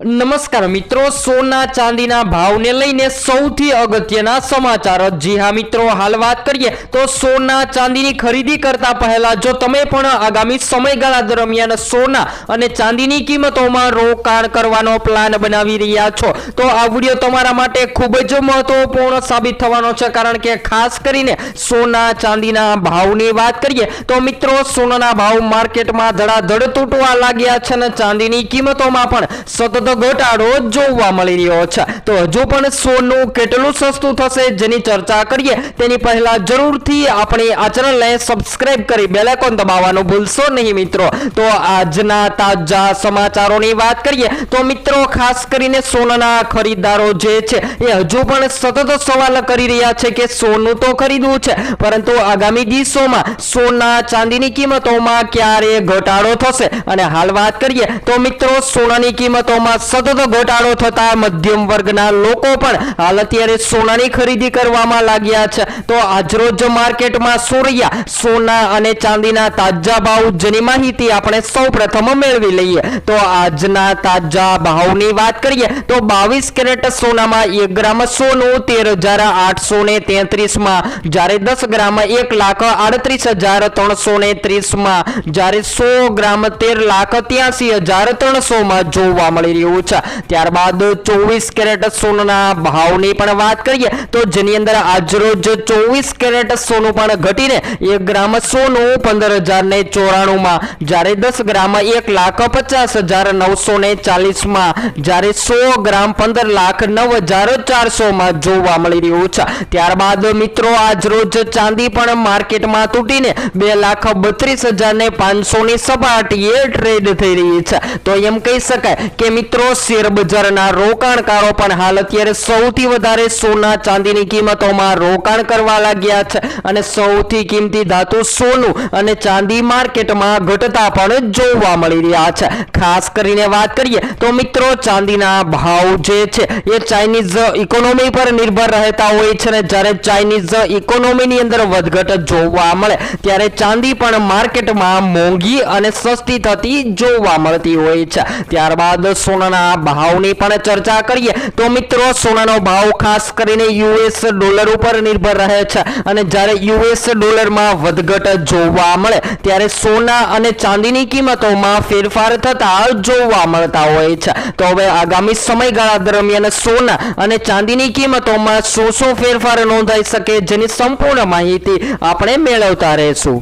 નમસ્કાર મિત્રો, સોના ચાંદીના ભાવને લઈને સૌથી અગત્યના સમાચાર। જી હા મિત્રો, હાલ વાત કરીએ તો સોના ચાંદીની ખરીદી કરતા પહેલા જો તમે પણ આગામી સમયગાળા દરમિયાન સોના અને ચાંદીની કિંમતોમાં રોકાણ કરવાનો પ્લાન બનાવી રહ્યા છો તો આ વિડિયો તમારા માટે ખૂબ જ મહત્વપૂર્ણ સાબિત થવાનો છે, કારણ કે ખાસ કરીને સોના ચાંદીના ભાવની વાત કરીએ તો મિત્રો સોનાના ભાવ માર્કેટમાં ધડાધડ તૂટવા લાગ્યા છે અને ચાંદીની કિંમતોમાં પણ સતત ઘટાડો જોવા મળી રહ્યો છે। તો હજુ પણ સોનું કેટલું સસ્તું થશે જેની ચર્ચા કરીએ તેની પહેલા જરૂરથી આપણી આ ચેનલને સબસ્ક્રાઇબ કરી બેલ આઇકોન દબાવવાનું ભૂલશો નહીં મિત્રો। તો આજના તાજા સમાચારોની વાત કરીએ તો મિત્રો ખાસ કરીને સોનાના ખરીદદારો જે છે એ હજુ પણ સતત સવાલ કરી રહ્યા છે કે સોનું તો ખરીદવું છે પરંતુ આગામી દિવસોમાં સોના ચાંદીની કિંમતોમાં ક્યારે ઘટાડો થશે। અને હાલ વાત કરીએ તો મિત્રો સોનાની કિંમતોમાં સતત ઘટાડો થતા મધ્યમ વર્ગના લોકો પણ હાલ અત્યારે સોનાની ખરીદી કરવામાં લાગ્યા છે। તો આજરોજ માર્કેટમાં સોરિયા સોના અને ચાંદીના તાજા ભાવ જેની માહિતી આપણે સૌપ્રથમ મેળવી લઈએ તો આજના તાજા ભાવની વાત કરીએ તો 22 કેરેટ સોનામાં 1 ગ્રામ સોનું 13,833 માં, જ્યારે 10 ગ્રામ 1,38,330 માં, જ્યારે 100 ગ્રામ 13,83,300 માં જોવા મળી રહ્યું છે। ત્યારબાદ 24 કેરેટ સોનાના ભાવની પણ વાત કરીએ તો જેની અંદર આજરોજ 24 કેરેટ સોનું પણ ઘટીને 1 ગ્રામ સોનું 15,094 માં, જ્યારે 10 ગ્રામ 1,50,940 માં, જ્યારે 100 ગ્રામ 15,09,400 માં જોવા મળી રહ્યું છે। ત્યારબાદ મિત્રો આજરોજ ચાંદી પણ માર્કેટમાં તૂટીને 2,32,500 ની સપાટીએ ટ્રેડ થઈ રહી છે। તો એમ કહી શકાય કે મિત્રો શેર બજારના રોકાણકારો પણ હાલ અત્યારે સૌથી વધારે સોના ચાંદીની કિંમતોમાં રોકાણ કરવા લાગ્યા છે અને સૌથી કિંમતી ધાતુ સોનું અને ચાંદી માર્કેટમાં ઘટતા પણ જોવા મળી રહ્યા છે। ખાસ કરીને વાત કરીએ તો મિત્રો ચાંદીના ભાવ જે છે એ ચાઇનીઝ ઇકોનોમી પર નિર્ભર રહેતા હોય છે અને જ્યારે ચાઇનીઝ ઇકોનોમીની અંદર વધઘટ જોવા મળે ત્યારે ચાંદી પણ માર્કેટમાં મોંઘી અને સસ્તી થતી જોવા મળતી હોય છે। ત્યારબાદ સોનાના ભાવની પણ ચર્ચા કરીએ તો મિત્રો સોનાનો ભાવ ખાસ કરીને યુએસ ડોલર ઉપર નિર્ભર રહે છે અને જ્યારે યુએસ ડોલરમાં વધઘટ જોવા મળે ત્યારે સોના અને ચાંદીની કિંમતોમાં ફેરફાર થતા જોવા મળતા હોય છે। તો હવે આગામી સમયગાળા દરમિયાન સોના અને ચાંદીની કિંમતોમાં શું ફેરફાર નોંધાઈ શકે જેની સંપૂર્ણ માહિતી આપણે મેળવતા રહેશું।